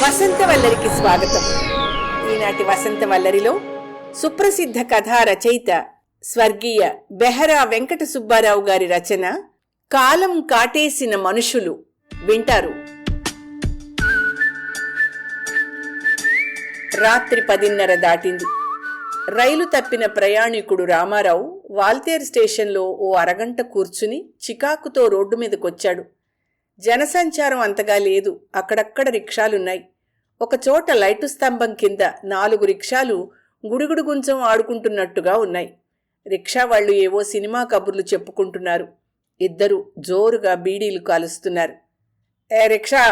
వసంతవల్లరికి స్వాగతం. ఈనాటి వసంతవల్లరిలో సుప్రసిద్ధ కథా రచయిత స్వర్గీయ బెహరా వెంకట సుబ్బారావు గారి రచన కాలం కాటేసిన మనుషులు వింటారు. రాత్రి 10:30 దాటింది. రైలు తప్పిన ప్రయాణికుడు రామారావు వాల్తేరు స్టేషన్లో ఓ అరగంట కూర్చుని చికాకుతో రోడ్డు మీదకొచ్చాడు. జనసంచారం అంతగా లేదు. అక్కడక్కడ రిక్షాలున్నాయి. ఒకచోట లైటు స్తంభం కింద 4 రిక్షాలు గుడుగుడు గుంచం ఆడుకుంటున్నట్టుగా ఉన్నాయి. రిక్షా వాళ్లు ఏవో సినిమా కబుర్లు చెప్పుకుంటున్నారు. ఇద్దరు జోరుగా బీడీలు కాలుస్తున్నారు. ఏ రిక్షా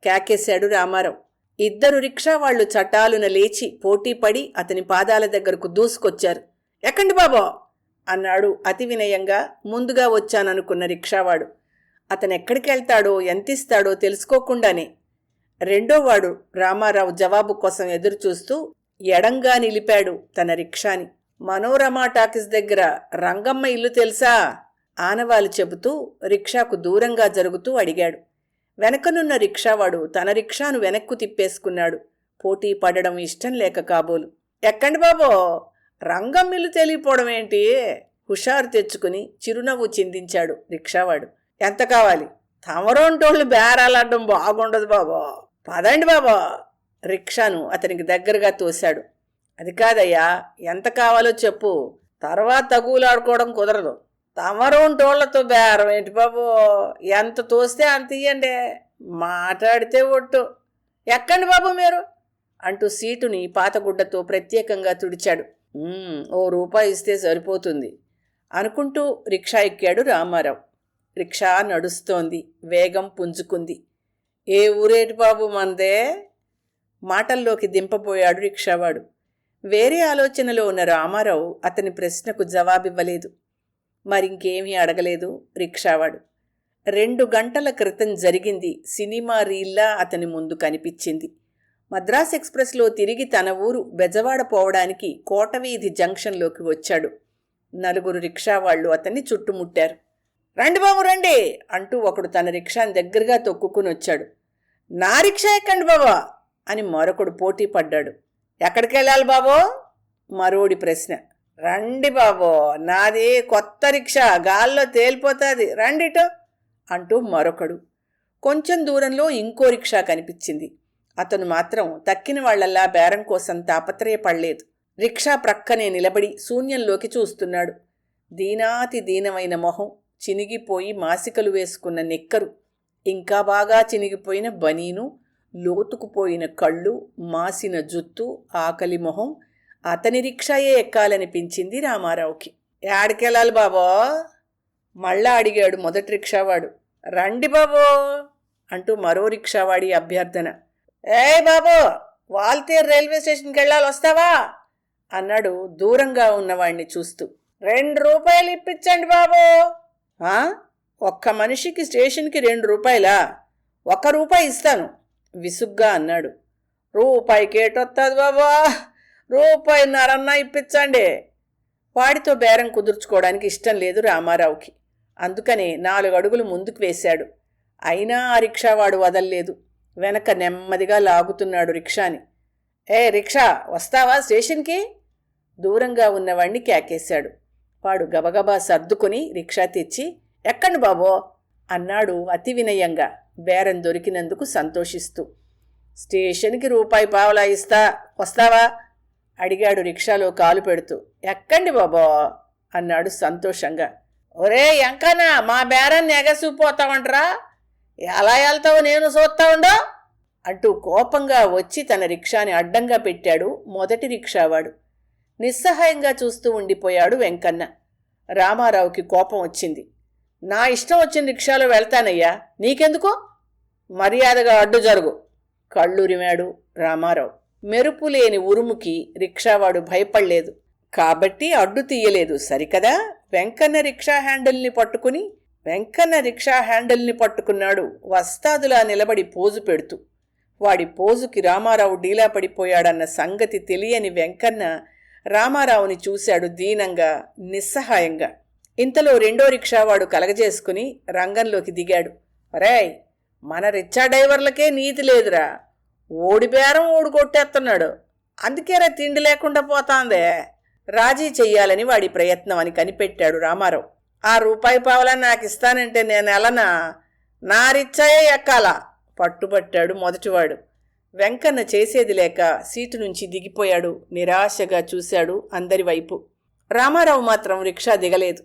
కేకేశాడు రామారావు. ఇద్దరు రిక్షా వాళ్లు చటాలున లేచి పోటీపడి అతని పాదాల దగ్గరకు దూసుకొచ్చారు. ఎక్కండి బాబా అన్నాడు అతి వినయంగా ముందుగా వచ్చాననుకున్న రిక్షావాడు. అతనెక్కడికెళ్తాడో ఎంతిస్తాడో తెలుసుకోకుండానే. రెండోవాడు రామారావు జవాబు కోసం ఎదురుచూస్తూ ఎడంగా నిలిపాడు తన రిక్షాని. మనోరమ టాకీస్ దగ్గర రంగమ్మ ఇల్లు తెలుసా? ఆనవాలు చెబుతూ రిక్షాకు దూరంగా జరుగుతూ అడిగాడు. వెనకనున్న రిక్షావాడు తన రిక్షాను వెనక్కు తిప్పేసుకున్నాడు. పోటీ పడడం ఇష్టం లేక కాబోలు. ఎక్కండి బాబో, రంగమ్మిల్లు తెలియపోవడం ఏంటి? హుషారు తెచ్చుకుని చిరునవ్వు చిందించాడు రిక్షావాడు. ఎంత కావాలి? తమరోంటోళ్ళు బేరాలాడడం బాగుండదు బాబో. పదండి బాబో. రిక్షాను అతనికి దగ్గరగా తోశాడు. అది కాదయ్యా, ఎంత కావాలో చెప్పు, తర్వాత తగులాడుకోవడం కుదరదు. తమరోంటోళ్లతో బేరం ఏంటి బాబో? ఎంత తోస్తే అంత ఇయ్యండి, మాట్లాడితే ఒట్టు. ఎక్కండి బాబు మీరు అంటూ సీటుని పాతగుడ్డతో ప్రత్యేకంగా తుడిచాడు. ₹1 ఇస్తే సరిపోతుంది అనుకుంటూ రిక్షా ఎక్కాడు రామారావు. రిక్షా నడుస్తోంది. వేగం పుంజుకుంది. ఏ ఊరేటి బాబు మనదే? మాటల్లోకి దింపబోయాడు రిక్షావాడు. వేరే ఆలోచనలో ఉన్న రామారావు అతని ప్రశ్నకు జవాబివ్వలేదు. మరింకేమీ అడగలేదు రిక్షావాడు. 2 గంటల క్రితం జరిగింది సినిమా రీల్లా అతని ముందు కనిపించింది. మద్రాస్ ఎక్స్ప్రెస్లో తిరిగి తన ఊరు బెజవాడ పోవడానికి కోటవీధి జంక్షన్లోకి వచ్చాడు. 4 రిక్షావాళ్లు అతన్ని చుట్టుముట్టారు. రండి బాబు రండి అంటూ ఒకడు తన రిక్షాని దగ్గరగా తొక్కుకుని వచ్చాడు. నా రిక్షా ఎక్కండి బాబా అని మరొకడు పోటీ పడ్డాడు. ఎక్కడికెళ్ళాలి బాబో? మరోడి ప్రశ్న. రండి బాబో, నాది కొత్త రిక్షా, గాల్లో తేలిపోతుంది, రండిటో అంటూ మరొకడు. కొంచెం దూరంలో ఇంకో రిక్షా కనిపించింది. అతను మాత్రం తక్కిన వాళ్లల్లా బేరం కోసం తాపత్రయపడలేదు. రిక్షా ప్రక్కనే నిలబడి శూన్యంలోకి చూస్తున్నాడు. దీనాతి దీనమైన మొహం, చినిగిపోయి మాసికలు వేసుకున్న నిక్కరు, ఇంకా బాగా చినిగిపోయిన బనీను, లోతుకుపోయిన కళ్ళు, మాసిన జుత్తు, ఆకలి మొహం. అతని రిక్షాయే ఎక్కాలనిపించింది రామారావుకి. యాడికెళ్ళాలి బాబో మళ్ళా అడిగాడు మొదటి రిక్షావాడు. రండి బాబో అంటూ మరో రిక్షావాడి అభ్యర్థన. ఏ బాబో, వాల్తేరు రైల్వే స్టేషన్కి వెళ్ళాలి, వస్తావా అన్నాడు దూరంగా ఉన్నవాడిని చూస్తూ. ₹2 ఇప్పించండి బాబో. ఒక్క మనిషికి స్టేషన్కి ₹2? ₹1 ఇస్తాను విసుగ్గా అన్నాడు. ₹1కేటొస్తుంది బాబా, ₹1.50 ఇప్పించండి. వాడితో బేరం కుదుర్చుకోవడానికి ఇష్టం లేదు రామారావుకి. అందుకనే 4 అడుగులు ముందుకు వేశాడు. అయినా ఆ రిక్షావాడు వదల్లేదు. వెనక నెమ్మదిగా లాగుతున్నాడు రిక్షాని. ఏ రిక్షా, వస్తావా స్టేషన్కి? దూరంగా ఉన్నవాణ్ణి కేకేశాడు. వాడు గబగబా సర్దుకొని రిక్షా తెచ్చి ఎక్కండి బాబో అన్నాడు అతి వినయంగా, బేరం దొరికినందుకు సంతోషిస్తూ. స్టేషన్కి ₹1.25 ఇస్తా, వస్తావా అడిగాడు రిక్షాలో కాలు పెడుతూ. ఎక్కండి బాబో అన్నాడు సంతోషంగా. ఒరే ఎంకన్నా, మా బేరాన్ని ఎగసిపోతావంటరా, ఎలా వెళ్తావో నేను చూస్తా ఉండో అంటూ కోపంగా వచ్చి తన రిక్షాని అడ్డంగా పెట్టాడు మొదటి రిక్షావాడు. నిస్సహాయంగా చూస్తూ ఉండిపోయాడు వెంకన్న. రామారావుకి కోపం వచ్చింది. నా ఇష్టం వచ్చిన రిక్షాలో వెళ్తానయ్యా, నీకెందుకో? మర్యాదగా అడ్డు జరుగు కళ్ళురిమాడు రామారావు. మెరుపులేని ఉరుముకి రిక్షావాడు భయపడలేదు కాబట్టి అడ్డు తీయలేదు సరికదా. వెంకన్న రిక్షా హ్యాండిల్ని పట్టుకున్నాడు వస్తాదులా నిలబడి పోజు పెడుతూ. వాడి పోజుకి రామారావు డీలా పడిపోయాడన్న సంగతి తెలియని వెంకన్న రామారావుని చూశాడు దీనంగా, నిస్సహాయంగా. ఇంతలో రెండో రిక్షావాడు కలగజేసుకుని రంగంలోకి దిగాడు. రేయ్, మన రిక్షా డ్రైవర్లకే నీతి లేదురా, ఓడి బేరం ఓడి కొట్టేస్తున్నాడు, అందుకేరా తిండి లేకుండా పోతాందే. రాజీ చెయ్యాలని వాడి ప్రయత్నం అని కనిపెట్టాడు రామారావు. ఆ రూపాయి పావలా నాకు ఇస్తానంటే నేను ఎలనా? నా రిచ్చాయే ఎక్కాలా? పట్టుబట్టాడు మొదటివాడు. వెంకన్న చేసేది లేక సీటు నుంచి దిగిపోయాడు. నిరాశగా చూశాడు అందరి వైపు. రామారావు మాత్రం రిక్షా దిగలేదు.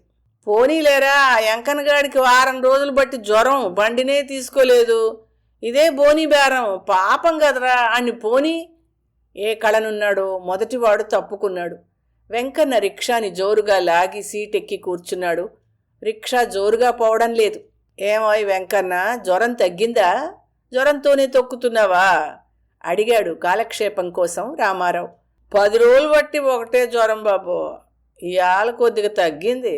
పోనీలేరా, ఆ వెంకన్నగాడికి వారం రోజులు బట్టి జ్వరం, బండినే తీసుకోలేదు. ఇదే బోనీ బేరం, పాపం కదరా అని పోనీ. ఏ కళనున్నాడో మొదటివాడు తప్పుకున్నాడు. వెంకన్న రిక్షాని జోరుగా లాగి సీటెక్కి కూర్చున్నాడు. రిక్షా జోరుగా పోవడం లేదు. ఏమోయ్ వెంకన్న, జ్వరం తగ్గిందా? జ్వరంతోనే తొక్కుతున్నావా? అడిగాడు కాలక్షేపం కోసం రామారావు. 10 రోజులు బట్టి ఒకటే జ్వరం బాబు, ఇవాళ కొద్దిగా తగ్గింది.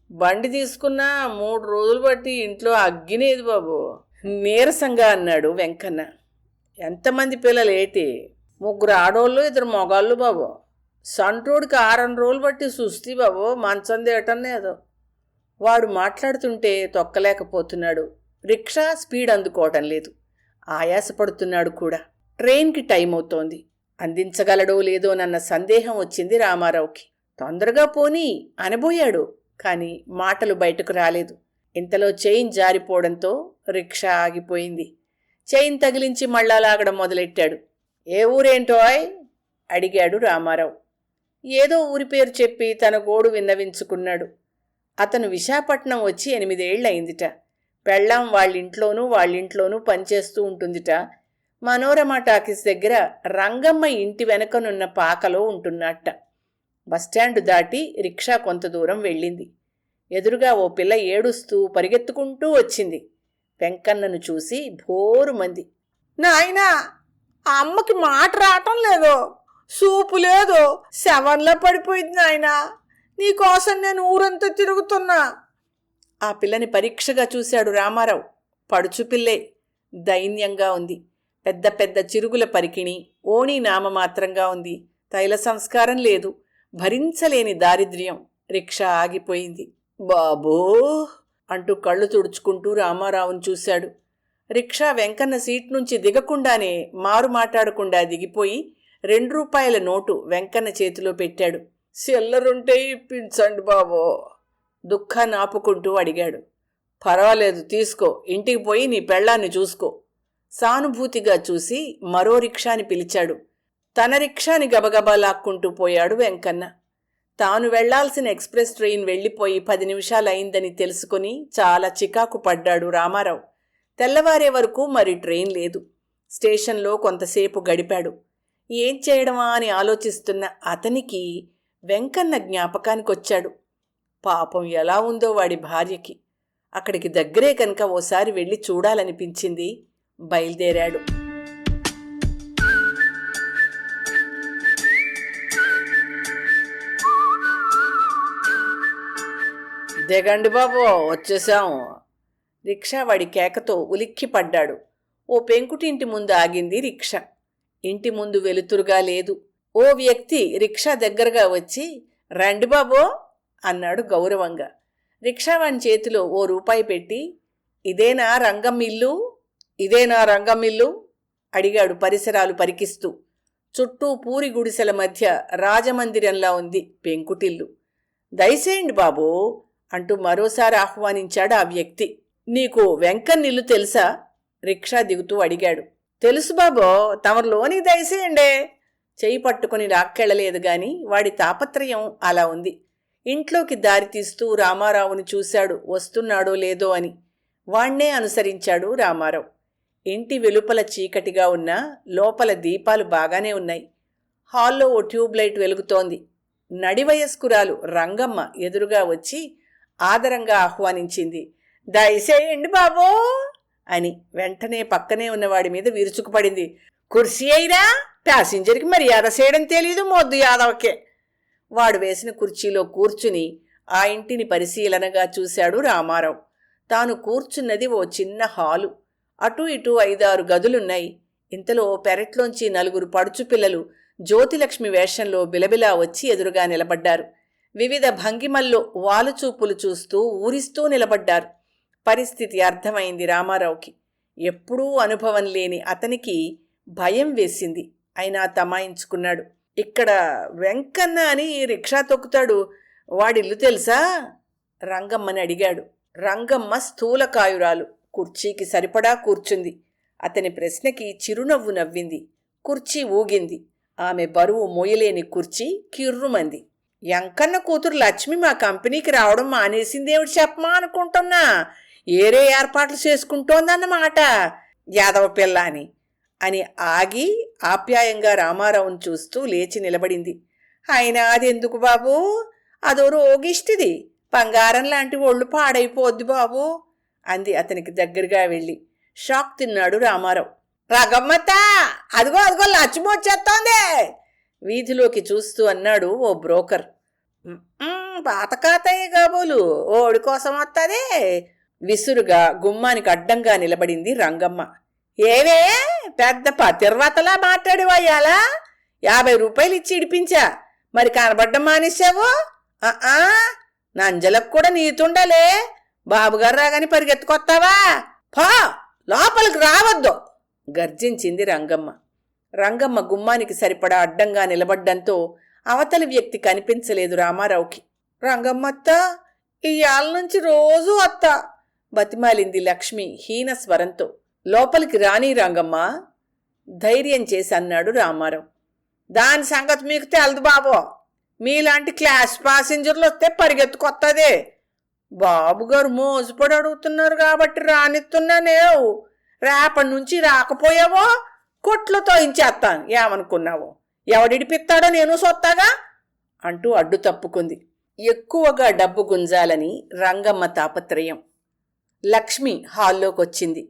బండి తీసుకున్నా 3 రోజులు బట్టి ఇంట్లో అగ్గినేది బాబు, నీరసంగా అన్నాడు వెంకన్న. ఎంతమంది పిల్లలు ఏటి? 3 ఆడోళ్ళు 2 మగాళ్ళు బాబు. సంట్రోడికి 6 రోజులు బట్టి సుస్థి బాబు, మంచం దేయటం లేదు. వాడు మాట్లాడుతుంటే తొక్కలేకపోతున్నాడు. రిక్షా స్పీడ్ అందుకోవటం లేదు. ఆయాసపడుతున్నాడు కూడా. ట్రైన్కి టైం అవుతోంది. అందించగలడో లేదోనన్న సందేహం వచ్చింది రామారావుకి. తొందరగా పోనీ అనబోయాడు, కానీ మాటలు బయటకు రాలేదు. ఇంతలో చైన్ జారిపోవడంతో రిక్షా ఆగిపోయింది. చైన్ తగిలించి మళ్ళా లాగడం మొదలెట్టాడు. ఏ ఊరేంటోయ్ అడిగాడు రామారావు. ఏదో ఊరి పేరు చెప్పి తన గోడు విన్నవించుకున్నాడు. అతను విశాఖపట్నం వచ్చి 8 ఏళ్లయిందిట. పెళ్ళాం వాళ్ళింట్లోనూ పనిచేస్తూ ఉంటుందిట. మనోరమ టాకీస్ దగ్గర రంగమ్మ ఇంటి వెనకనున్న పాకలో ఉంటున్నట్ట. బస్టాండు దాటి రిక్షా కొంత దూరం వెళ్ళింది. ఎదురుగా ఓ పిల్ల ఏడుస్తూ పరిగెత్తుకుంటూ వచ్చింది. వెంకన్నను చూసి భోరుమంది. నాయనా, ఆ అమ్మకి మాట రావటం లేదో, సూపు లేదో, శవంలా పడిపోయింది నాయనా. నీకోసం నేను ఊరంతా తిరుగుతున్నా. ఆ పిల్లని పరీక్షగా చూశాడు రామారావు. పడుచు పిల్లే, దైన్యంగా ఉంది. పెద్ద పెద్ద చిరుగుల పరికిణి, ఓణీ నామమాత్రంగా ఉంది. తైల సంస్కారం లేదు. భరించలేని దారిద్ర్యం. రిక్షా ఆగిపోయింది. బాబో అంటూ కళ్ళు తుడుచుకుంటూ రామారావును చూశాడు. రిక్షా వెంకన్న సీట్ నుంచి దిగకుండానే మారు మాట్లాడకుండా దిగిపోయి 2 రూపాయల నోటు వెంకన్న చేతిలో పెట్టాడు. చిల్లరుంటే ఇప్పించండి బాబో, దుఃఖాన్ని ఆపుకుంటూ అడిగాడు. పర్వాలేదు తీసుకో, ఇంటికి పోయి నీ పెళ్ళాన్ని చూసుకో. సానుభూతిగా చూసి మరో రిక్షాని పిలిచాడు. తన రిక్షాని గబగబా లాక్కుంటూ పోయాడు వెంకన్న. తాను వెళ్లాల్సిన ఎక్స్ప్రెస్ ట్రైన్ వెళ్ళిపోయి 10 నిమిషాలయిందని తెలుసుకుని చాలా చికాకు పడ్డాడు రామారావు. తెల్లవారే వరకు మరి ట్రైన్ లేదు. స్టేషన్లో కొంతసేపు గడిపాడు. ఏం చేయడమా అని ఆలోచిస్తున్న అతనికి వెంకన్న జ్ఞాపకానికొచ్చాడు. పాపం ఎలా ఉందో వాడి భార్యకి. అక్కడికి దగ్గరే కనుక ఓసారి వెళ్ళి చూడాలనిపించింది. బయలుదేరాడు. దిగండి బాబు, వచ్చేసాం. రిక్షా వాడి కేకతో ఉలిక్కి పడ్డాడు. ఓ పెంకుటింటి ముందు ఆగింది రిక్షా. ఇంటి ముందు వెలుతురుగా లేదు. ఓ వ్యక్తి రిక్షా దగ్గరగా వచ్చి రండి బాబో అన్నాడు గౌరవంగా. రిక్షావాణి చేతిలో ఓ రూపాయి పెట్టి ఇదేనా రంగం ఇల్లు అడిగాడు పరిసరాలు పరికిస్తూ. చుట్టూ పూరి గుడిసెల మధ్య రాజమందిరంలా ఉంది పెంకుటిల్లు. దయచేయండి బాబూ అంటూ మరోసారి ఆహ్వానించాడు ఆ వ్యక్తి. నీకు వెంకన్నిల్లు తెలుసా? రిక్షా దిగుతూ అడిగాడు. తెలుసు బాబో, తమరు లోనికి దయచేయండే. చెయ్యి పట్టుకుని లాక్కెళ్లలేదు గాని వాడి తాపత్రయం అలా ఉంది. ఇంట్లోకి దారి తీస్తూ రామారావును చూశాడు వస్తున్నాడో లేదో అని. వాణ్ణే అనుసరించాడు రామారావు. ఇంటి వెలుపల చీకటిగా ఉన్నా లోపల దీపాలు బాగానే ఉన్నాయి. హాల్లో ఓ ట్యూబ్లైట్ వెలుగుతోంది. నడివయస్కురాలు రంగమ్మ ఎదురుగా వచ్చి ఆదరంగా ఆహ్వానించింది. దయచేయండి బాబో అని. వెంటనే పక్కనే ఉన్నవాడి మీద విరుచుకుపడింది. కుర్సీ అయినా ప్యాసింజర్కి మర్యాద చేయడం తెలీదు మొద్దు యాదవకే. వాడు వేసిన కుర్చీలో కూర్చుని ఆ ఇంటిని పరిశీలనగా చూశాడు రామారావు. తాను కూర్చున్నది ఓ చిన్న హాలు. అటూ ఇటూ 5-6 గదులున్నాయి. ఇంతలో పెరట్లోంచి 4 పడుచు పిల్లలు జ్యోతిలక్ష్మి వేషంలో బిలబిలా వచ్చి ఎదురుగా నిలబడ్డారు. వివిధ భంగిమల్లో వాలుచూపులు చూస్తూ ఊరిస్తూ నిలబడ్డారు. పరిస్థితి అర్థమైంది రామారావుకి. ఎప్పుడూ అనుభవం లేని అతనికి భయం వేసింది. అయినా తమాయించుకున్నాడు. ఇక్కడ వెంకన్న అని రిక్షా తొక్కుతాడు, వాడిల్లు తెలుసా? రంగమ్మని అడిగాడు. రంగమ్మ స్థూలకాయురాలు, కుర్చీకి సరిపడా కూర్చుంది. అతని ప్రశ్నకి చిరునవ్వు నవ్వింది. కుర్చీ ఊగింది. ఆమె బరువు మోయలేని కుర్చీ కిర్రుమంది. ఎంకన్న కూతురు లక్ష్మి మా కంపెనీకి రావడం మానేసిందేమిటి చెప్పమా అనుకుంటున్నా. ఏరే ఏర్పాట్లు చేసుకుంటోందన్నమాట, యాదవ పిల్ల అని ఆగి ఆప్యాయంగా రామారావుని చూస్తూ లేచి నిలబడింది. అయినా అదెందుకు బాబూ, అదో రోగిష్టిది, బంగారం లాంటి ఒళ్ళు పాడైపోద్ది బాబూ అంది అతనికి దగ్గరగా వెళ్ళి. షాక్ తిన్నాడు రామారావు. రగమ్మత్త, అదిగో అదిగో లక్ష్మి వచ్చేస్తోంది వీధిలోకి చూస్తూ అన్నాడు ఓ బ్రోకర్. పాతకాతయ్య కాబోలు, ఓడి కోసం వస్తాదే విసురుగా గుమ్మానికి అడ్డంగా నిలబడింది రంగమ్మ. ఏవే పెద్ద పతిర్వతలా మాట్లాడేవయ్యాలా? 50 రూపాయలు ఇచ్చి ఇడిపించా, మరి కనబడ్డం మానేశావు? నంజలకు కూడా నీతుండాలే, బాబుగారు రాగాని పరిగెత్తుకొస్తావా? పా, లోపలికి రావద్దు గర్జించింది రంగమ్మ. రంగమ్మ గుమ్మానికి సరిపడా అడ్డంగా నిలబడ్డంతో అవతలి వ్యక్తి కనిపించలేదు రామారావుకి. రంగమ్మత్త, ఇయాల నుంచి రోజూ అత్త బతిమాలింది లక్ష్మి హీన స్వరంతో. లోపలికి రాని రంగమ్మ ధైర్యం చేసి అన్నాడు రామారావు. దాని సంగతి మీకు తెలదు బాబో, మీలాంటి క్లాస్ ప్యాసింజర్లు వస్తే పరిగెత్తుకొత్తదే. బాబుగారు మోజుపడి అడుగుతున్నారు కాబట్టి రానిస్తున్నానేవు, రేపటి నుంచి రాకపోయావో కొట్లతో ఇంచేస్తాను, ఏమనుకున్నావో, ఎవడిడిపిస్తాడో నేను సొత్తాగా అంటూ అడ్డు తప్పుకుంది. ఎక్కువగా డబ్బు గుంజాలని రంగమ్మ తాపత్రయం. లక్ష్మి హాల్లోకొచ్చింది.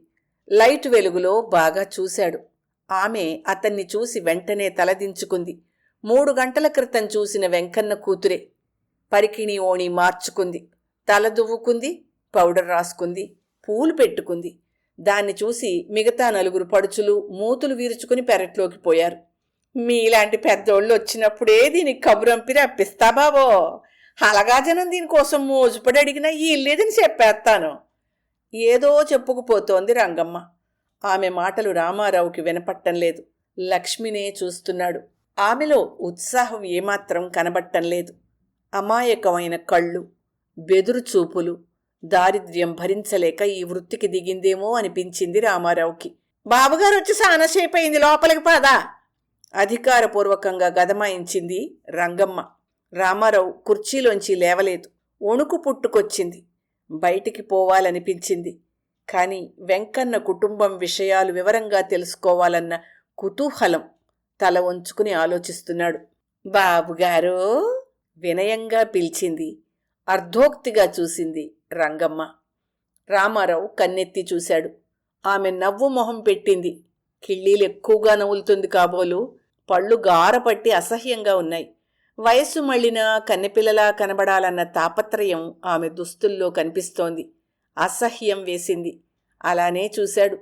లైట్ వెలుగులో బాగా చూశాడు. ఆమె అతన్ని చూసి వెంటనే తలదించుకుంది. 3 గంటల క్రితం చూసిన వెంకన్న కూతురే. పరికిణి ఓణి మార్చుకుంది, తల దువ్వుకుంది, పౌడర్ రాసుకుంది, పూలు పెట్టుకుంది. దాన్ని చూసి మిగతా 4 పడుచులు మూతులు వీరుచుకుని పెరట్లోకి పోయారు. మీలాంటి పెద్దోళ్ళు వచ్చినప్పుడే దీనికి కబురంపి రప్పిస్తా బాబో, అలాగా జనం దీనికోసం మోజుపడి అడిగినా ఇల్లేదని చెప్పేస్తాను. ఏదో చెప్పుకుపోతోంది రంగమ్మ. ఆమె మాటలు రామారావుకి వినపట్టం లేదు. లక్ష్మినే చూస్తున్నాడు. ఆమెలో ఉత్సాహం ఏమాత్రం కనబట్టం లేదు. అమాయకమైన కళ్ళు, బెదురు చూపులు, దారిద్ర్యం భరించలేక ఈ వృత్తికి దిగిందేమో అనిపించింది రామారావుకి. బాబుగారు వచ్చి సానసేపు అయింది, లోపలికి పదా అధికారపూర్వకంగా గదమాయించింది రంగమ్మ. రామారావు కుర్చీలోంచి లేవలేదు. వణుకు పుట్టుకొచ్చింది. బయటికి పోవాలనిపించింది. కాని వెంకన్న కుటుంబం విషయాలు వివరంగా తెలుసుకోవాలన్న కుతూహలం తల వంచుకుని ఆలోచిస్తున్నాడు. బాబుగారు వినయంగా పిలిచింది. అర్ధోక్తిగా చూసింది రంగమ్మ. రామారావు కన్నెత్తి చూశాడు. ఆమె నవ్వు మొహం పెట్టింది. కిళ్ళీలు ఎక్కువగా నవ్వులుతుంది కాబోలు. పళ్ళు గారపట్టి అసహ్యంగా ఉన్నాయి. వయస్సు మళ్ళినా కన్నెపిల్లలా కనబడాలన్న తాపత్రయం ఆమె దుస్తుల్లో కనిపిస్తోంది. అసహ్యం వేసింది. అలానే చూశాడు.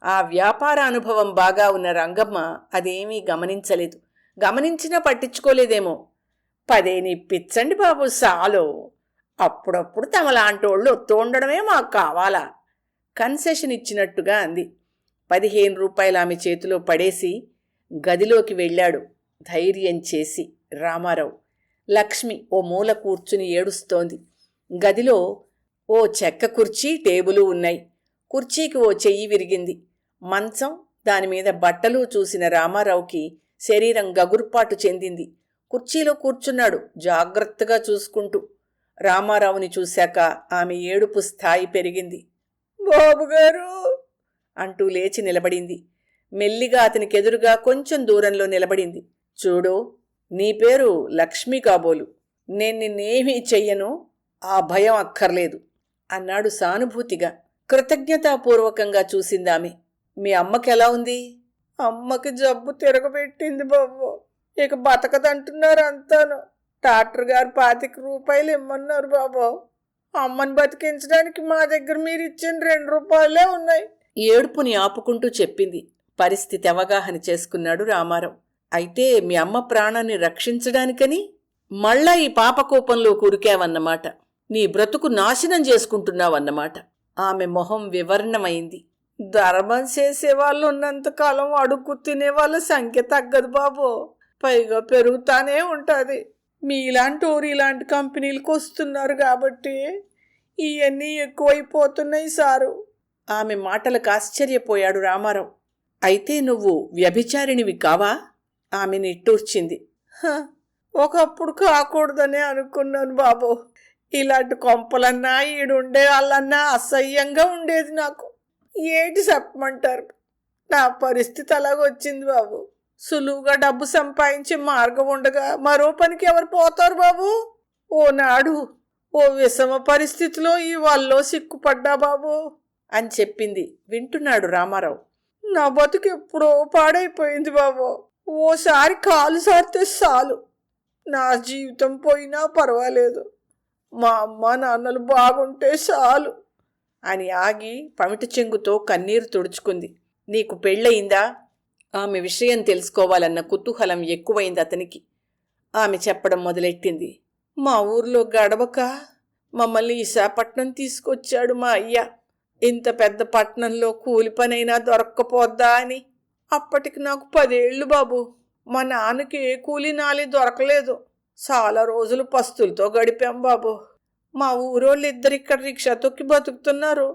ఆ వ్యాపార అనుభవం బాగా ఉన్న రంగమ్మ అదేమీ గమనించలేదు. గమనించినా పట్టించుకోలేదేమో. 10 నిప్పించండి బాబు సాలో, అప్పుడప్పుడు తమలాంటోళ్ళు ఒత్తు ఉండడమే మాకు కావాలా కన్సెషన్ ఇచ్చినట్టుగా అంది. 15 రూపాయలు ఆమె చేతిలో పడేసి గదిలోకి వెళ్ళాడు ధైర్యం చేసి రామారావు. లక్ష్మి ఓ మూల కూర్చుని ఏడుస్తోంది. గదిలో ఓ చెక్క కుర్చీ, టేబులు ఉన్నాయి. కుర్చీకి ఓ చెయ్యి విరిగింది. మంచం, దానిమీద బట్టలు చూసిన రామారావుకి శరీరం గగుర్పాటు చెందింది. కుర్చీలో కూర్చున్నాడు జాగ్రత్తగా చూసుకుంటూ. రామారావుని చూశాక ఆమె ఏడుపు స్థాయి పెరిగింది. బాబుగారు అంటూ లేచి నిలబడింది. మెల్లిగా అతనికెదురుగా కొంచెం దూరంలో నిలబడింది. చూడు, నీ పేరు లక్ష్మి కాబోలు, నేను నిన్నేమీ చెయ్యను, ఆ భయం అక్కర్లేదు అన్నాడు సానుభూతిగా. కృతజ్ఞతాపూర్వకంగా చూసిందామె. మీ అమ్మకెలా ఉంది? అమ్మకి జబ్బు తిరగబెట్టింది బాబు, ఇక బతకదంటున్నారు అంతాను. డాక్టర్ గారు 25 రూపాయలు ఇమ్మన్నారు బాబు. అమ్మని బతికించడానికి మా దగ్గర మీరు ఇచ్చిన 2 రూపాయలే ఉన్నాయి. ఏడుపుని ఆపుకుంటూ చెప్పింది. పరిస్థితి అవగాహన చేసుకున్నాడు రామారావు. అయితే మీ అమ్మ ప్రాణాన్ని రక్షించడానికని మళ్ళా ఈ పాపకోపంలో కురికావన్నమాట. నీ బ్రతుకు నాశనం చేసుకుంటున్నావన్నమాట. ఆమె మొహం వివర్ణమైంది. ధర్మం చేసే వాళ్ళు ఉన్నంతకాలం అడుక్కు తినే వాళ్ళ సంఖ్య తగ్గదు బాబు, పైగా పెరుగుతానే ఉంటుంది. మీలాంటి ఊరు ఇలాంటి కంపెనీలకు వస్తున్నారు కాబట్టి ఇవన్నీ ఎక్కువైపోతున్నాయి సారు. ఆమె మాటలకు ఆశ్చర్యపోయాడు రామారావు. అయితే నువ్వు వ్యభిచారిణివి కావా? ఆమె నిట్టూర్చింది. ఒకప్పుడు కాకూడదనే అనుకున్నాను బాబు. ఇలాంటి కొంపలన్నా ఈడుండే వాళ్ళన్నా అసహ్యంగా ఉండేది నాకు. ఏంటి చెప్పమంటారు, నా పరిస్థితి అలాగొచ్చింది బాబు. సులువుగా డబ్బు సంపాదించే మార్గం ఉండగా మరో పనికి ఎవరు పోతారు బాబు? ఓనాడు ఓ విషమ పరిస్థితిలో ఈ వాళ్ళలో సిక్కుపడ్డా బాబు అని చెప్పింది. వింటున్నాడు రామారావు. నా బతుకు ఎప్పుడో పాడైపోయింది బాబు. ఓసారి కాలు సారితే చాలు, నా జీవితం పోయినా పర్వాలేదు, మా అమ్మ నాన్నలు బాగుంటే చాలు అని ఆగి పమిట చెంగుతో కన్నీరు తుడుచుకుంది. నీకు పెళ్ళయిందా? ఆమె విషయం తెలుసుకోవాలన్న కుతూహలం ఎక్కువైంది అతనికి. ఆమె చెప్పడం మొదలెట్టింది. మా ఊర్లో గడవక మమ్మల్ని విశాఖపట్నం తీసుకొచ్చాడు మా అయ్య. ఇంత పెద్ద పట్టణంలో కూలి పనైనా దొరక్కపోద్దా అని. అప్పటికి నాకు 10 ఏళ్ళు బాబు. మా నాన్నకి ఏ కూలి నాలి దొరకలేదు. చాలా రోజులు పస్తులతో గడిపాం బాబు. మా ఊరోళ్ళు ఇద్దరు ఇక్కడ రిక్షా తొక్కి బతుకుతున్నారు.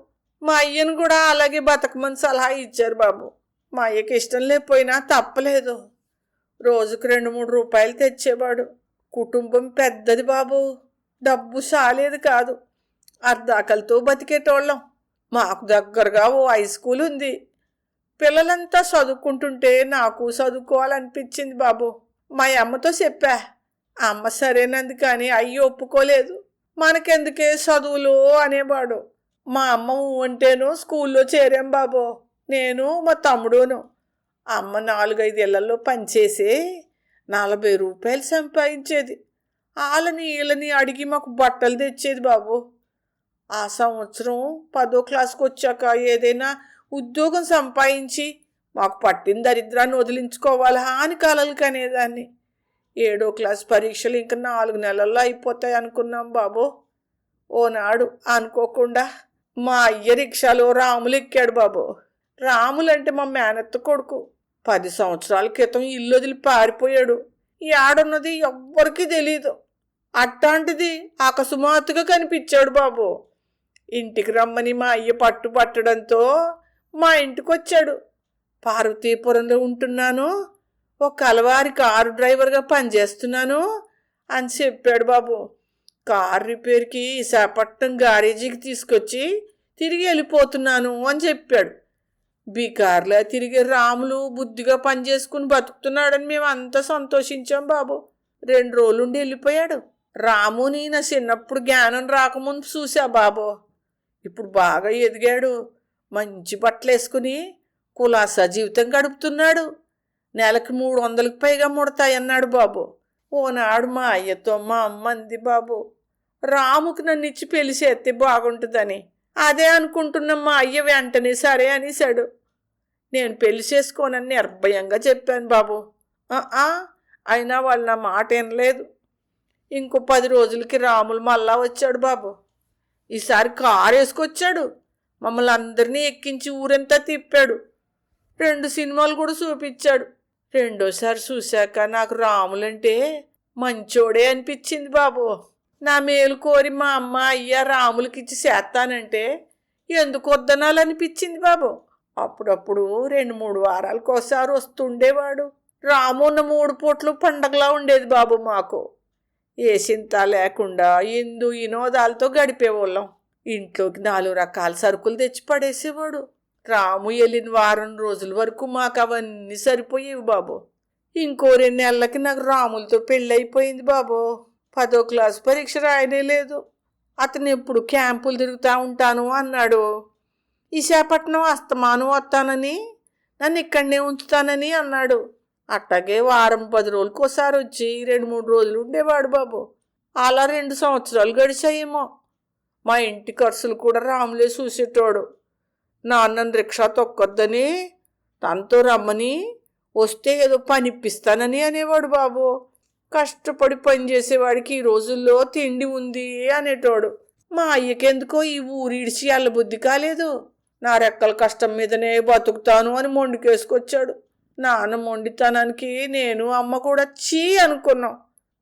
మా అయ్యను కూడా అలాగే బతకమని సలహా ఇచ్చారు బాబు. మా అయ్యకి ఇష్టం లేకపోయినా తప్పలేదు. రోజుకు 2-3 రూపాయలు తెచ్చేవాడు. కుటుంబం పెద్దది బాబు, డబ్బు సాలేదు కాదు. అర్ధాకలతో బతికేటోళ్ళం. మాకు దగ్గరగా ఓ హై స్కూల్ ఉంది. పిల్లలంతా చదువుకుంటుంటే నాకు చదువుకోవాలనిపించింది బాబు. మా అమ్మతో చెప్పా. అమ్మ సరేనంది కానీ అయ్యి ఒప్పుకోలేదు. మనకెందుకే చదువులు అనేవాడు. మా అమ్మ అంటేను స్కూల్లో చేరాం బాబు, నేను మా తమ్ముడును. అమ్మ 4-5 ఏళ్లలో పనిచేసి 40 రూపాయలు సంపాదించేది. వాళ్ళని వీళ్ళని అడిగి మాకు బట్టలు తెచ్చేది బాబు. ఆ సంవత్సరం 10వ క్లాస్కి వచ్చాక ఏదైనా ఉద్యోగం సంపాదించి మాకు పట్టిన దరిద్రాన్ని వదిలించుకోవాలా అని కలలు కనేదాన్ని. 7వ క్లాస్ పరీక్షలు ఇంకా 4 నెలల్లో అయిపోతాయి అనుకున్నాం బాబు. ఓనాడు అనుకోకుండా మా అయ్య రిక్షాలో రాములు ఎక్కాడు బాబు. రాములంటే మా మేనత్త కొడుకు. 10 సంవత్సరాల క్రితం ఇల్లు వదిలి పారిపోయాడు. ఈ ఆడున్నది ఎవ్వరికీ తెలీదు. అట్టాంటిది అకస్మాత్తుగా కనిపించాడు బాబు. ఇంటికి రమ్మని మా అయ్య పట్టుబట్టడంతో మా ఇంటికి వచ్చాడు. పార్వతీపురంలో ఉంటున్నాను, ఒక కలవారి కారు డ్రైవర్గా పనిచేస్తున్నాను అని చెప్పాడు బాబు. కారు రిపేర్కి విశాఖపట్నం గ్యారేజీకి తీసుకొచ్చి తిరిగి వెళ్ళిపోతున్నాను అని చెప్పాడు. బీకార్లా తిరిగి రాములు బుద్ధిగా పనిచేసుకుని బతుకుతున్నాడని మేము అంతా సంతోషించాం బాబు. 2 రోజులుండి వెళ్ళిపోయాడు. రాముని నా చిన్నప్పుడు జ్ఞానం రాకముందు చూసా బాబు. ఇప్పుడు బాగా ఎదిగాడు. మంచి బట్టలు వేసుకుని కులాసా జీవితం గడుపుతున్నాడు. నెలకు 300కి పైగా ముడతాయన్నాడు బాబు. ఓనాడు మా అయ్యతో మా అమ్మ అంది బాబు, రాముకి నన్ను ఇచ్చి పెళ్లి చేస్తే బాగుంటుందని. అదే అనుకుంటున్నాం. మా అయ్య వెంటనే సరే అనేశాడు. నేను పెళ్లి చేసుకోనని నిర్భయంగా చెప్పాను బాబు. అయినా వాళ్ళు నా మాట వినలేదు. ఇంకో 10 రోజులకి రాములు మళ్ళా వచ్చాడు బాబు. ఈసారి కారు వేసుకొచ్చాడు. మమ్మల్ని అందరినీ ఎక్కించి ఊరంతా తిప్పాడు. 2 సినిమాలు కూడా చూపించాడు. రెండోసారి చూశాక నాకు రాములంటే మంచోడే అనిపించింది బాబు. నా మేలు కోరి మా అమ్మ అయ్య రాములకిచ్చి చేస్తానంటే ఎందుకు వద్దనాలనిపించింది బాబు. అప్పుడప్పుడు 2-3 వారాలకోసారి వస్తుండేవాడు. రాము ఉన్న 3 పూట్లు పండగలా ఉండేది బాబు మాకు. ఏ చింత లేకుండా ఎందు వినోదాలతో గడిపేవాళ్ళం. ఇంట్లోకి 4 రకాల సరుకులు తెచ్చి పడేసేవాడు. రాము వెళ్ళిన వారం రోజుల వరకు మాకు అవన్నీ సరిపోయేవి బాబు. ఇంకో 2 నెలలకి నాకు రాములతో పెళ్ళైపోయింది బాబు. 10వ క్లాసు పరీక్ష రాయనే లేదు. అతను ఎప్పుడు క్యాంపులు తిరుగుతూ ఉంటాను అన్నాడు. విశాఖపట్నం అస్తమానం వస్తానని, నన్ను ఇక్కడనే ఉంచుతానని అన్నాడు. అట్టాగే వారం 10 రోజులకు ఒకసారి వచ్చి 2-3 రోజులు ఉండేవాడు బాబు. అలా 2 సంవత్సరాలు గడిచాయేమో. మా ఇంటి ఖర్చులు కూడా రాములే చూసేటోడు. నాన్నని రిక్షా తొక్కొద్దని, తనతో రమ్మని, వస్తే ఏదో పని ఇప్పిస్తానని అనేవాడు బాబు. కష్టపడి పనిచేసేవాడికి ఈ రోజుల్లో తిండి ఉంది అనేటోడు. మా అయ్యకెందుకో ఈ ఊరు ఇడిచి అల్లబుద్ధి కాలేదు. నా రెక్కల కష్టం మీదనే బతుకుతాను అని మొండికేసుకొచ్చాడు. నాన్న మొండితనానికి నేను అమ్మ కూడా చీ అనుకున్నాం.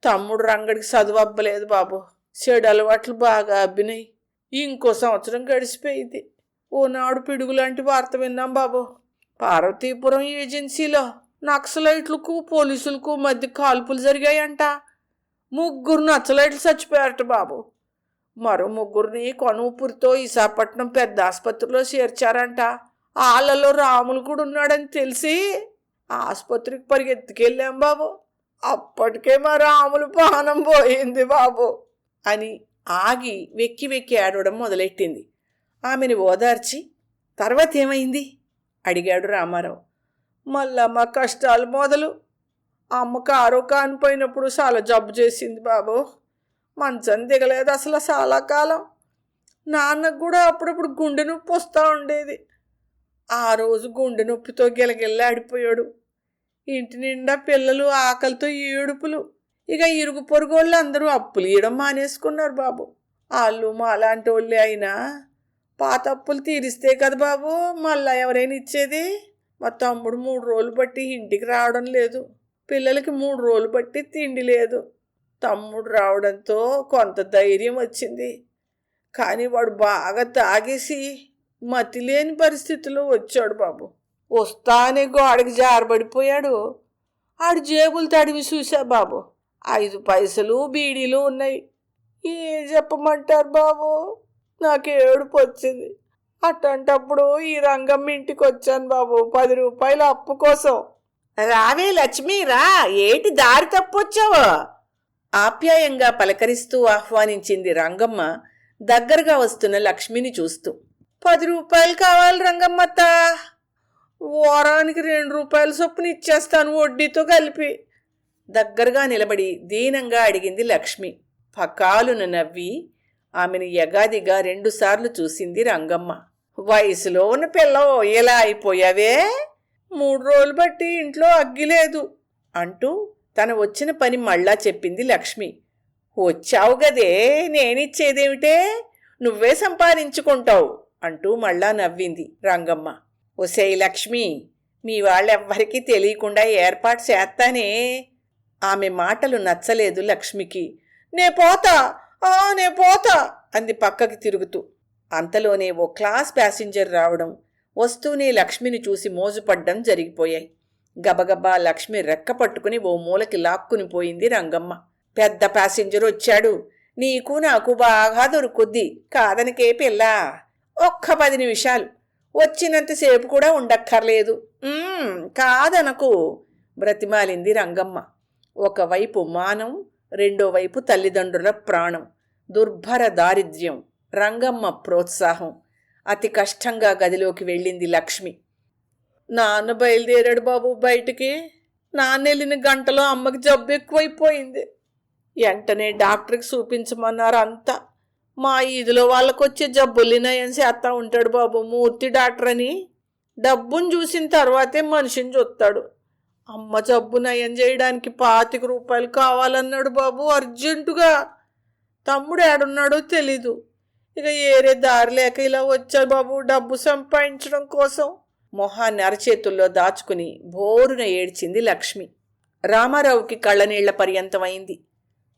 తమ్ముడు రంగడికి చదువు అబ్బలేదు బాబు. చెడు అలవాట్లు బాగా అబ్బినాయి. ఇంకో సంవత్సరం గడిచిపోయింది. ఓనాడు పిడుగులాంటి వార్త విన్నాం బాబు. పార్వతీపురం ఏజెన్సీలో నక్సలైట్లకు పోలీసులకు మధ్య కాల్పులు జరిగాయంట. 3 నక్సలైట్లు చచ్చిపోయారట బాబు. మరో 3 కొనుపూరితో విశాఖపట్నం పెద్ద ఆసుపత్రిలో చేర్చారంట. వాళ్ళలో రాములు కూడా ఉన్నాడని తెలిసి ఆసుపత్రికి పరిగెత్తుకెళ్ళాం బాబు. అప్పటికే మా రాములు ప్రాణం పోయింది బాబు అని ఆగి వెక్కి వెక్కి ఏడవడం మొదలెట్టింది. ఆమెను ఓదార్చి, తర్వాత ఏమైంది అడిగాడు రామారావు. మళ్ళా మా కష్టాలు మొదలు. అమ్మకు కారో కానిపోయినప్పుడు చాలా జబ్బు చేసింది బాబు. మంచం దిగలేదు అసలు చాలా కాలం. నాన్నకు కూడా అప్పుడప్పుడు గుండె నొప్పి వస్తూ ఉండేది. ఆ రోజు గుండె నొప్పితో గిలగిల్లాడిపోయాడు. ఇంటి నిండా పిల్లలు ఆకలితో ఏడుపులు. ఇక ఇరుగు పొరుగోళ్ళు అందరూ అప్పులు ఇవ్వడం మానేసుకున్నారు బాబు. వాళ్ళు మా అలాంటి వాళ్ళే అయినా పాత అప్పులు తీరిస్తే కదా బాబు మళ్ళా ఎవరైనా ఇచ్చేది. మా తమ్ముడు 3 రోజులు బట్టి ఇంటికి రావడం లేదు. పిల్లలకి 3 రోజులు బట్టి తిండి లేదు. తమ్ముడు రావడంతో కొంత ధైర్యం వచ్చింది. కానీ వాడు బాగా తాగేసి మతి లేని పరిస్థితిలో వచ్చాడు బాబు. వస్తానే గోడకి జారబడిపోయాడు. ఆడి జేబులు తడివి చూసా బాబు. 5 పైసలు బీడీలు ఉన్నాయి. ఏం చెప్పమంటారు బాబు, నాకు ఏడుపు వచ్చింది. అట్టంటప్పుడు ఈ రంగమ్మ ఇంటికి వచ్చాను బాబు 10 రూపాయల అప్పు కోసం. రావే లక్ష్మి రా, ఏటి దారి తప్పొచ్చావు ఆప్యాయంగా పలకరిస్తూ ఆహ్వానించింది రంగమ్మ దగ్గరగా వస్తున్న లక్ష్మిని చూస్తూ. 10 రూపాయలు కావాలి రంగమ్మత్త. వారానికి 2 రూపాయల చొప్పున ఇచ్చేస్తాను వడ్డీతో కలిపి. దగ్గరగా నిలబడి దీనంగా అడిగింది లక్ష్మి. పకాలున నవ్వి ఆమెను యగాదిగా 2 సార్లు చూసింది రంగమ్మ. వయసులో ఉన్న పిల్లవో ఎలా అయిపోయావే? 3 రోజులు బట్టి ఇంట్లో అగ్గిలేదు అంటూ తన వచ్చిన పని మళ్ళా చెప్పింది లక్ష్మి. వచ్చావు గదే, నేనిచ్చేదేమిటే, నువ్వే సంపాదించుకుంటావు అంటూ మళ్ళా నవ్వింది రంగమ్మ. ఒసేయ్ లక్ష్మి, మీ వాళ్ళెవ్వరికీ తెలియకుండా ఏర్పాటు చేస్తానే. ఆమె మాటలు నచ్చలేదు లక్ష్మికి. నే పోతా అంది పక్కకి తిరుగుతూ. అంతలోనే ఓ క్లాస్ ప్యాసింజర్ రావడం, వస్తూనే లక్ష్మిని చూసి మోజుపడ్డం జరిగిపోయాయి. గబగబా లక్ష్మి రెక్క పట్టుకుని ఓ మూలకి లాక్కుని పోయింది రంగమ్మ. పెద్ద ప్యాసింజర్ వచ్చాడు, నీకు నాకు బాగా దొరుకుద్ది కాదనికే పిల్ల. ఒక్క 10 నిమిషాలు, వచ్చినంతసేపు కూడా ఉండక్కర్లేదు. కాదనకు బ్రతిమాలింది రంగమ్మ. ఒకవైపు మానం, రెండో వైపు తల్లిదండ్రుల ప్రాణం, దుర్భర దారిద్ర్యం, రంగమ్మ ప్రోత్సాహం. అతి కష్టంగా గదిలోకి వెళ్ళింది లక్ష్మి. నాన్న బయలుదేరాడు బాబు బయటికి. నాన్న వెళ్ళిన గంటలో అమ్మకి జబ్బు ఎక్కువైపోయింది. వెంటనే డాక్టర్కి చూపించమన్నారు అంతా. మా ఈదులో వాళ్ళకొచ్చే జబ్బులినాయని చేస్తా ఉంటాడు బాబు మూర్తి డాక్టర్ అని. డబ్బును చూసిన తర్వాతే మనిషిని చూస్తాడు. అమ్మ జబ్బు నయం చేయడానికి 25 రూపాయలు కావాలన్నాడు బాబు అర్జెంటుగా. తమ్ముడు ఏడున్నాడో తెలీదు. ఇక ఏరే దారి లేక ఇలా వచ్చా బాబు డబ్బు సంపాదించడం కోసం. మొహాన్ని అరచేతుల్లో దాచుకుని బోరున ఏడ్చింది లక్ష్మి. రామారావుకి కళ్ళనీళ్ల పర్యంతమైంది.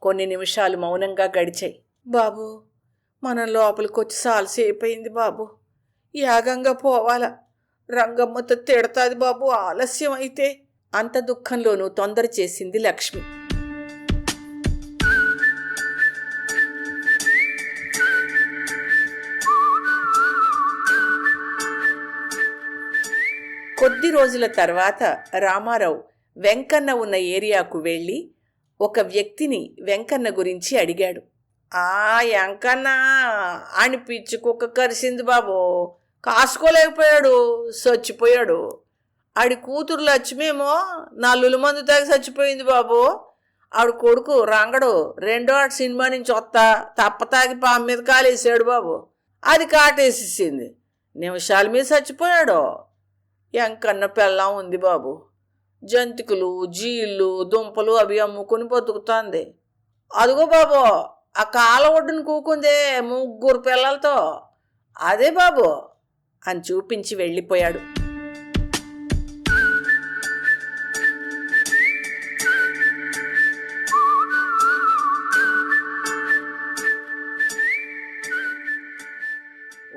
కొన్ని నిమిషాలు మౌనంగా గడిచాయి. బాబు, మనం లోపలికొచ్చి చాలాసేపయింది బాబు. యాగంగా పోవాలా, రంగమ్మతో తిడతాది బాబు ఆలస్యం అయితే. అంత దుఃఖంలోనూ తొందర చేసింది లక్ష్మి. కొద్ది రోజుల తర్వాత రామారావు వెంకన్న ఉన్న ఏరియాకు వెళ్ళి ఒక వ్యక్తిని వెంకన్న గురించి అడిగాడు. వెంకన్న అని పిచ్చి కుక్క కరిసింది బాబు, కాసుకోలేకపోయాడు, చచ్చిపోయాడు. ఆడి కూతురు లక్ష్మేమో 4 మంది తాగి చచ్చిపోయింది బాబు. ఆవిడ కొడుకు రంగడు 2వ సినిమా నుంచి వస్తా తప్పతాగి పాము మీద కాలేసాడు బాబు. అది కాటేసేసింది, నిమిషాల మీద చచ్చిపోయాడు. ఎంకన్న పెళ్ళం ఉంది బాబు, జంతికలు జీళ్ళు దుంపలు అవి అమ్ముకొని బతుకుతుంది. అదిగో బాబు ఆ కాల ఒడ్డును కూకుందే 3 పిల్లలతో, అదే బాబు అని చూపించి వెళ్ళిపోయాడు.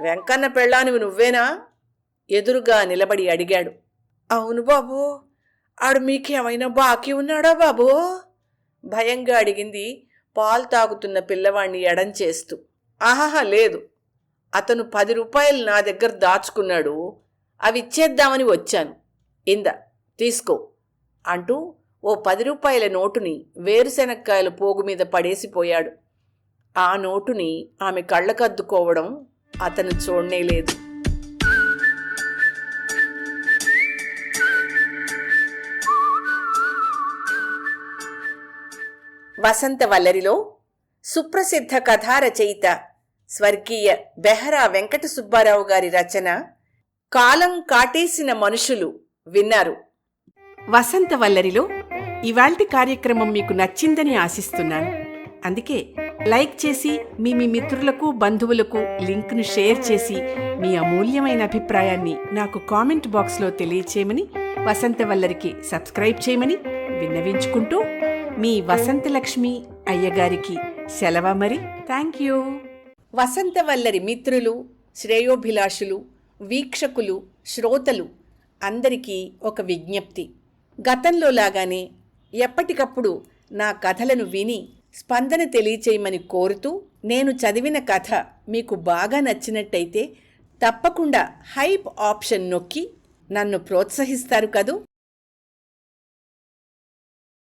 వెంకన్న పెళ్ళానివి నువ్వేనా? ఎదురుగా నిలబడి అడిగాడు. అవును బాబూ. ఆడు మీకేమైనా బాకీ ఉన్నాడా బాబూ? భయంగా అడిగింది పాలు తాగుతున్న పిల్లవాణ్ణి ఎడంచేస్తూ. ఆహాహా లేదు, అతను 10 రూపాయలు నా దగ్గర దాచుకున్నాడు, అవి ఇచ్చేద్దామని వచ్చాను, ఇందా తీసుకో అంటూ ఓ 10 రూపాయల నోటుని వేరుశెనక్కాయల పోగు మీద పడేసిపోయాడు. ఆ నోటుని ఆమె కళ్ళకద్దుకోవడం అతను చూడనేలేదు. వసంతవల్లరిలో సుప్రసిద్ధ కథా రచయిత స్వర్గీయ బెహరా వెంకట సుబ్బారావు గారి రచన కాలం కాటేసిన మనుషులు విన్నారు. వసంతవల్లరిలో ఇవాల్టి కార్యక్రమం మీకు నచ్చిందని ఆశిస్తున్నాను. అందుకే లైక్ చేసి మీ మిత్రులకు బంధువులకు లింక్ను షేర్ చేసి మీ అమూల్యమైన అభిప్రాయాన్ని నాకు కామెంట్ బాక్స్లో తెలియచేయమని, వసంతవల్లరికి సబ్స్క్రైబ్ చేయమని విన్నవించుకుంటూ మీ వసంతలక్ష్మి అయ్యగారికి సెలవు మరి. Thank you. వసంతవల్లరి మిత్రులు, శ్రేయోభిలాషులు, వీక్షకులు, శ్రోతలు అందరికీ ఒక విజ్ఞప్తి. గతంలో లాగానే ఎప్పటికప్పుడు నా కథలను విని స్పందన తెలియచేయమని కోరుతూ, నేను చదివిన కథ మీకు బాగా నచ్చినట్టయితే తప్పకుండా హైప్ ఆప్షన్ నొక్కి నన్ను ప్రోత్సహిస్తారు కదూ.